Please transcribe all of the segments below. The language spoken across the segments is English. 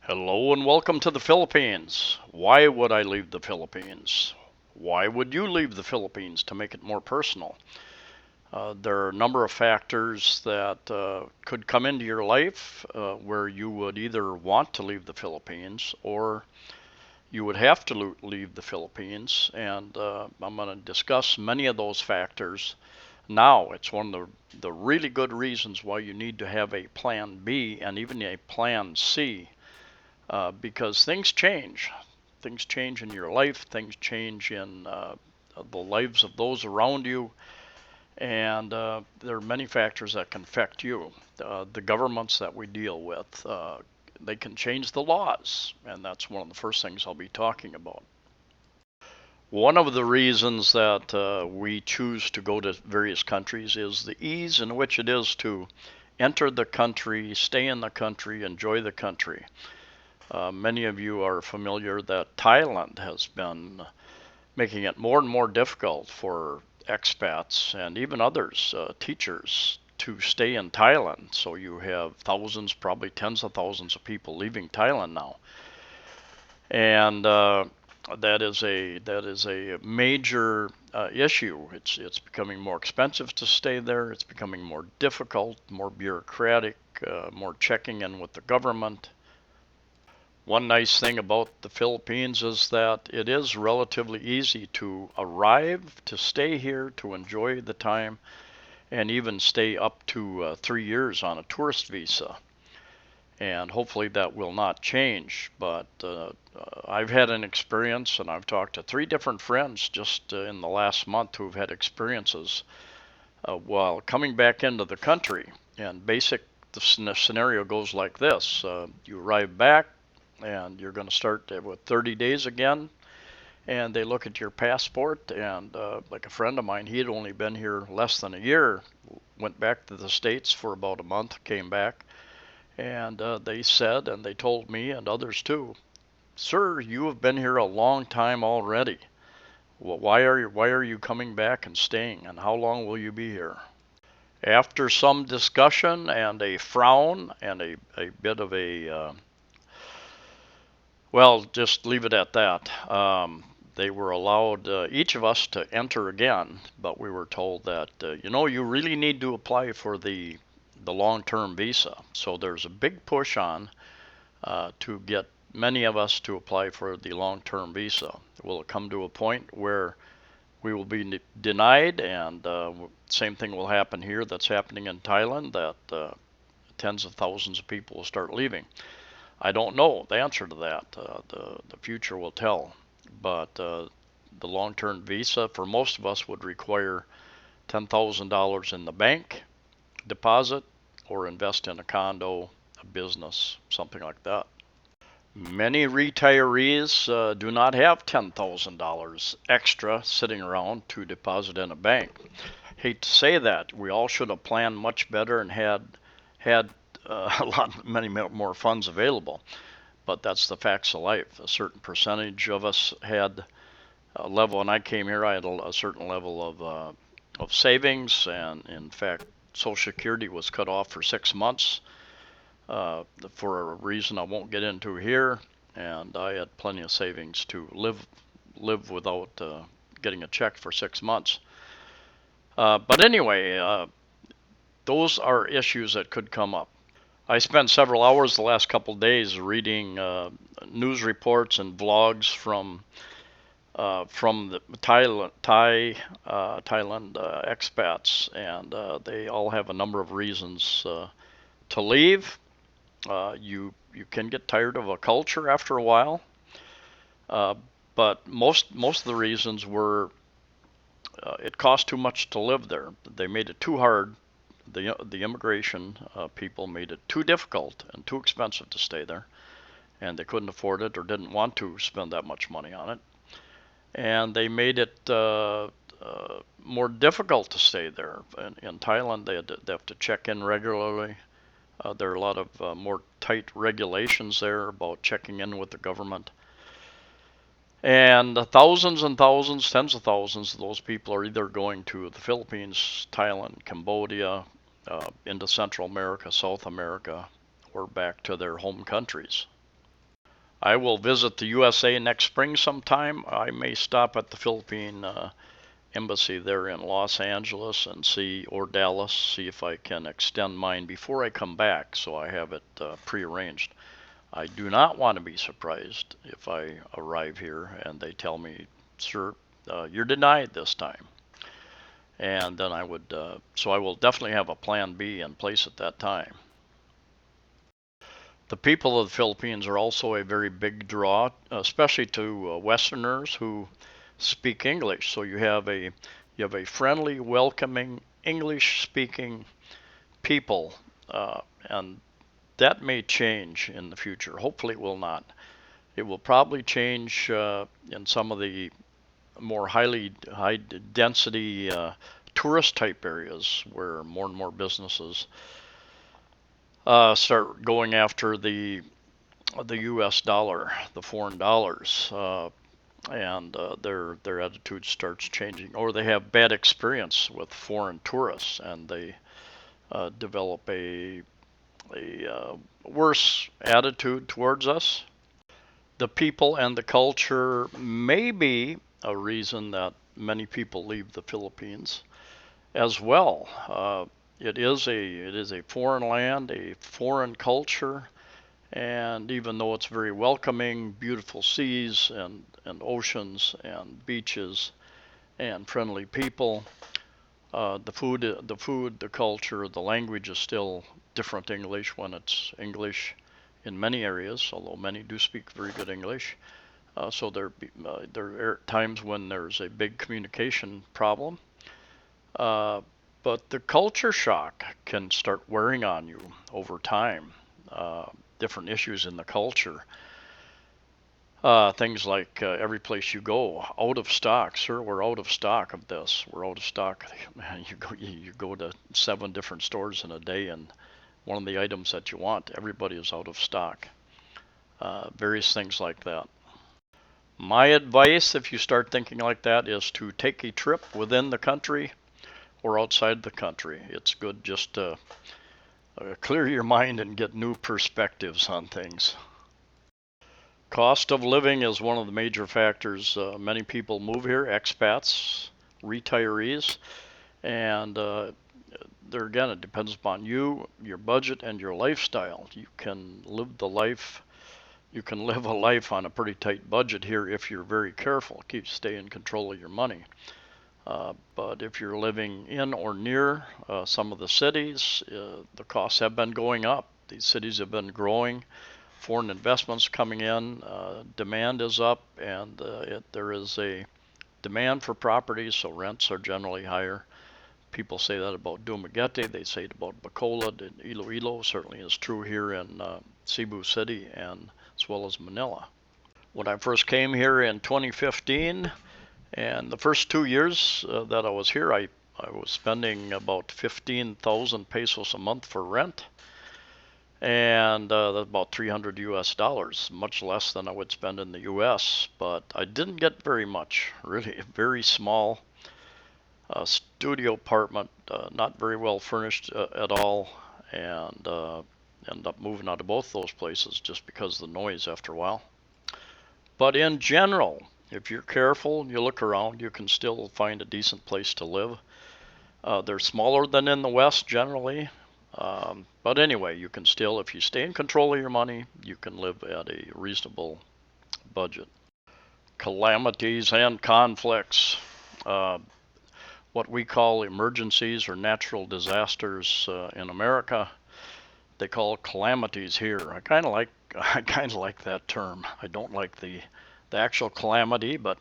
Hello and welcome to the Philippines. Why would I leave the Philippines? Why would you leave the Philippines? To make it more personal, there are a number of factors that could come into your life where you would either want to leave the Philippines or you would have to leave the Philippines. And I'm going to discuss many of those factors now. It's one of the really good reasons why you need to have a plan B and even a plan C, because things change. Things change in your life, things change in the lives of those around you, and there are many factors that can affect you. The governments that we deal with, they can change the laws, and that's one of the first things I'll be talking about. One of the reasons that we choose to go to various countries is the ease in which it is to enter the country, stay in the country, enjoy the country. Many of you are familiar that Thailand has been making it more and more difficult for expats and even others, teachers, to stay in Thailand. So you have thousands, probably tens of thousands of people leaving Thailand now, and that is a major issue. It's becoming more expensive to stay there. It's becoming more difficult, more bureaucratic, more checking in with the government. One nice thing about the Philippines is that it is relatively easy to arrive, to stay here, to enjoy the time, and even stay up to 3 years on a tourist visa. And hopefully that will not change. But I've had an experience, and I've talked to three different friends just in the last month who've had experiences while coming back into the country. And the scenario goes like this: you arrive back, and you're going to start with 30 days again, and they look at your passport, and like a friend of mine, he had only been here less than a year, went back to the States for about a month, came back, and they said, and they told me and others too, "Sir, you have been here a long time already. Why are you coming back and staying, and how long will you be here?" After some discussion and a frown and a bit of well, just leave it at that. They were allowed, each of us, to enter again, but we were told that, you really need to apply for the long-term visa. So there's a big push on to get many of us to apply for the long-term visa. Will it come to a point where we will be denied, and same thing will happen here that's happening in Thailand, that tens of thousands of people will start leaving? I don't know the answer to that. The future will tell. But the long-term visa for most of us would require $10,000 in the bank deposit, or invest in a condo, a business, something like that. Many retirees do not have $10,000 extra sitting around to deposit in a bank. Hate to say that. We all should have planned much better and had many more funds available. But that's the facts of life. A certain percentage of us had a level. When I came here, I had a certain level of savings, and in fact, Social Security was cut off for 6 months for a reason I won't get into here, and I had plenty of savings to live without getting a check for 6 months. But anyway, those are issues that could come up. I spent several hours the last couple of days reading news reports and vlogs from the Thailand expats, and they all have a number of reasons to leave. You can get tired of a culture after a while, uh, but most of the reasons were it cost too much to live there. They made it too hard. The immigration people made it too difficult and too expensive to stay there, and they couldn't afford it or didn't want to spend that much money on it. And they made it more difficult to stay there. In Thailand, they have to check in regularly. There are a lot of more tight regulations there about checking in with the government. And thousands, tens of thousands of those people are either going to the Philippines, Thailand, Cambodia, into Central America, South America, or back to their home countries. I will visit the USA next spring sometime. I may stop at the Philippine embassy there in Los Angeles and see, or Dallas, see if I can extend mine before I come back, so I have it prearranged. I do not want to be surprised if I arrive here and they tell me, sir, you're denied this time. And then so I will definitely have a plan B in place at that time. The people of the Philippines are also a very big draw, especially to Westerners who speak English. So you have a friendly, welcoming, English-speaking people, and that may change in the future. Hopefully, it will not. It will probably change in some of the more high density tourist type areas where more and more businesses start going after the U.S. dollar, the foreign dollars, and their attitude starts changing, or they have bad experience with foreign tourists, and they develop a worse attitude towards us. The people and the culture may be a reason that many people leave the Philippines as well. It is a foreign land, a foreign culture, and even though it's very welcoming, beautiful seas and oceans and beaches and friendly people, the culture, the language is still different English when it's English in many areas, although many do speak very good English. So there are times when there's a big communication problem. Uh, but the culture shock can start wearing on you over time. Uh, Different issues in the culture. Things like every place you go, out of stock. Sir, we're out of stock of this. We're out of stock. You go to 7 different stores in a day, and one of the items that you want, everybody is out of stock. Various things like that. My advice, if you start thinking like that, is to take a trip within the country or outside the country. It's good just to clear your mind and get new perspectives on things. Cost of living is one of the major factors. Many people move here, expats, retirees, and there again, it depends upon you, your budget, and your lifestyle. You can live a life on a pretty tight budget here if you're very careful. Stay in control of your money. But if you're living in or near some of the cities, the costs have been going up. These cities have been growing. Foreign investments coming in, demand is up, and there is a demand for properties, so rents are generally higher. People say that about Dumaguete, they say it about Bacolod, and Iloilo certainly is true here in Cebu City and as well as Manila. When I first came here in 2015, and the first 2 years that I was here, I was spending about 15,000 pesos a month for rent, and that's about 300 US dollars, much less than I would spend in the US. But I didn't get very much, really. Very small studio apartment, not very well furnished at all, and ended up moving out of both those places just because of the noise after a while. But in general, if you're careful and you look around, you can still find a decent place to live. They're smaller than in the West generally. But anyway, you can still, if you stay in control of your money, you can live at a reasonable budget. Calamities and conflicts. Uh, what we call emergencies or natural disasters in America, they call calamities here. I kind of like that term. I don't like the actual calamity, but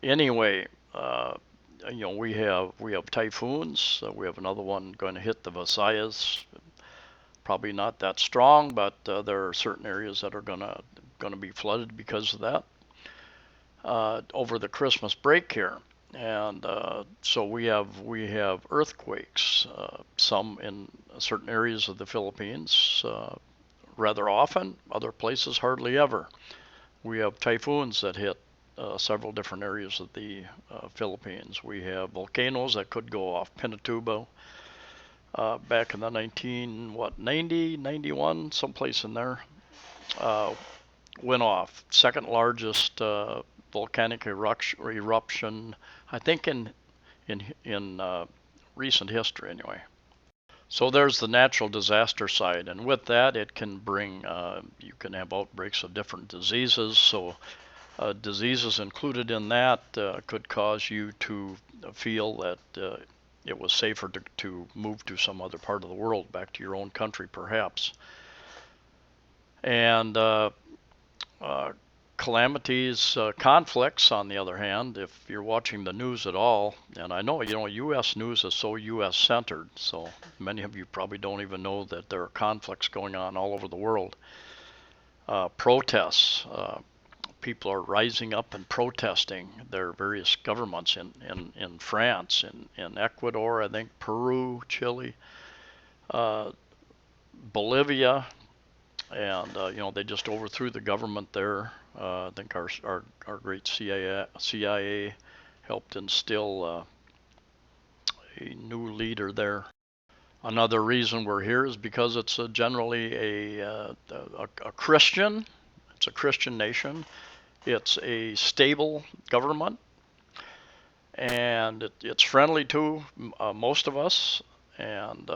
anyway, we have typhoons. We have another one going to hit the Visayas. Probably not that strong, but there are certain areas that are going to be flooded because of that over the Christmas break here. And so we have earthquakes, some in certain areas of the Philippines rather often, other places hardly ever. We have typhoons that hit several different areas of the Philippines. We have volcanoes that could go off. Pinatubo back in the 90, 91, someplace in there. Uh, went off. Second largest volcanic eruption, I think in recent history anyway. So there's the natural disaster side, and with that, it can bring you can have outbreaks of different diseases. So diseases included in that could cause you to feel that it was safer to move to some other part of the world, back to your own country perhaps. And uh, calamities, conflicts, on the other hand, if you're watching the news at all, and I know, U.S. news is so U.S. centered, so many of you probably don't even know that there are conflicts going on all over the world. Protests, people are rising up and protesting their various governments in France, in Ecuador, I think, Peru, Chile, uh, Bolivia, and they just overthrew the government there. I think our great CIA helped instill a new leader there. Another reason we're here is because it's generally a Christian. It's a Christian nation. It's a stable government, and it's friendly to most of us. And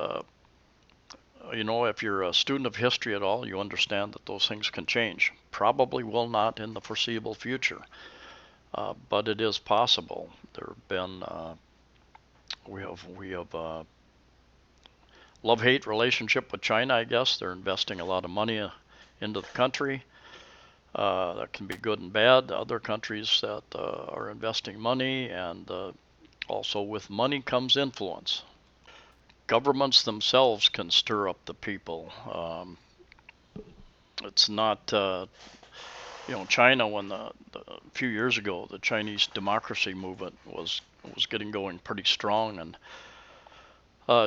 if you're a student of history at all, you understand that those things can change. Probably will not in the foreseeable future, but it is possible. There have been we have love-hate relationship with China. I guess they're investing a lot of money into the country. That can be good and bad. Other countries that are investing money, and also with money comes influence. Governments themselves can stir up the people. It's not, China, when a few years ago the Chinese democracy movement was getting going pretty strong, and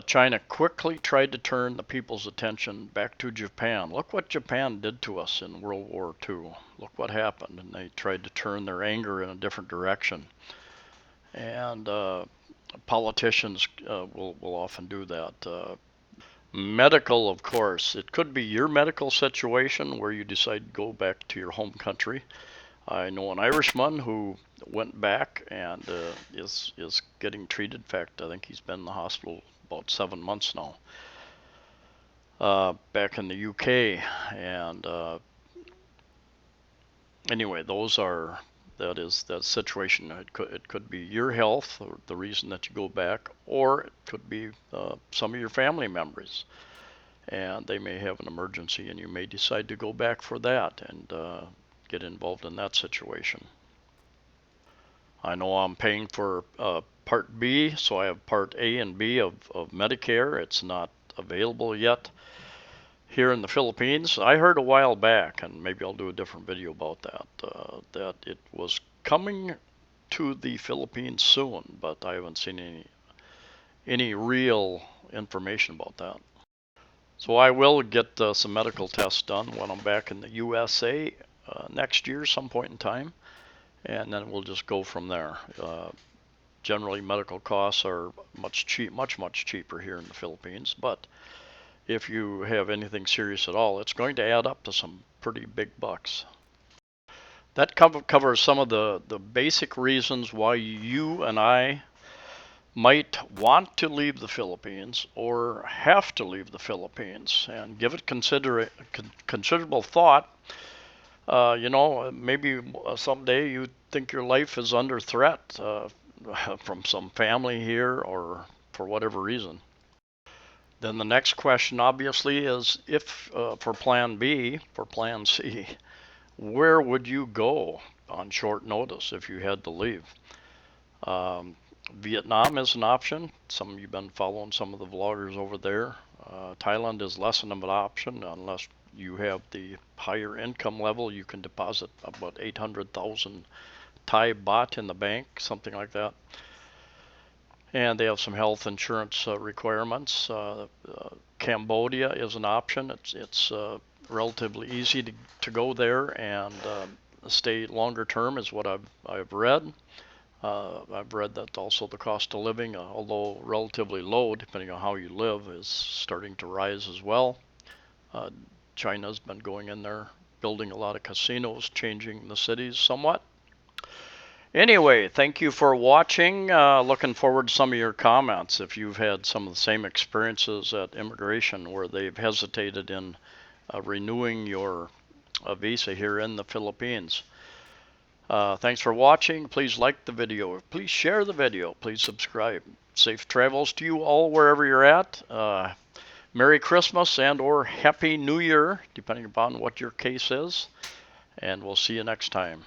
China quickly tried to turn the people's attention back to Japan. Look what Japan did to us in World War II. Look what happened, and they tried to turn their anger in a different direction. And politicians will often do that. Medical, of course, it could be your medical situation where you decide to go back to your home country. I know an Irishman who went back and is getting treated. In fact, I think he's been in the hospital about 7 months now, back in the UK. And anyway, that is that situation. It could be your health, or the reason that you go back, or it could be some of your family members, and they may have an emergency, and you may decide to go back for that and get involved in that situation. I know I'm paying for Part B, so I have Part A and B of Medicare. It's not available yet here in the Philippines. I heard a while back, and maybe I'll do a different video about that, that it was coming to the Philippines soon, but I haven't seen any real information about that. So I will get some medical tests done when I'm back in the USA next year, some point in time, and then we'll just go from there. Generally, medical costs are much cheaper here in the Philippines, but if you have anything serious at all, it's going to add up to some pretty big bucks. That covers some of the basic reasons why you and I might want to leave the Philippines or have to leave the Philippines, and give it considerable thought. Maybe someday you think your life is under threat from some family here, or for whatever reason. Then the next question, obviously, is if for Plan B, for Plan C, where would you go on short notice if you had to leave? Vietnam is an option. Some of you've been following some of the vloggers over there. Thailand is less of an option unless you have the higher income level. You can deposit about 800,000 Thai baht in the bank, something like that. And they have some health insurance requirements. Cambodia is an option. It's relatively easy to go there and stay longer term, is what I've read. I've read that also the cost of living, although relatively low, depending on how you live, is starting to rise as well. China's been going in there building a lot of casinos, changing the cities somewhat. Anyway, thank you for watching. Looking forward to some of your comments if you've had some of the same experiences at immigration where they've hesitated in renewing your visa here in the Philippines. Thanks for watching. Please like the video. Please share the video. Please subscribe. Safe travels to you all wherever you're at. Merry Christmas and or Happy New Year, depending upon what your case is. And we'll see you next time.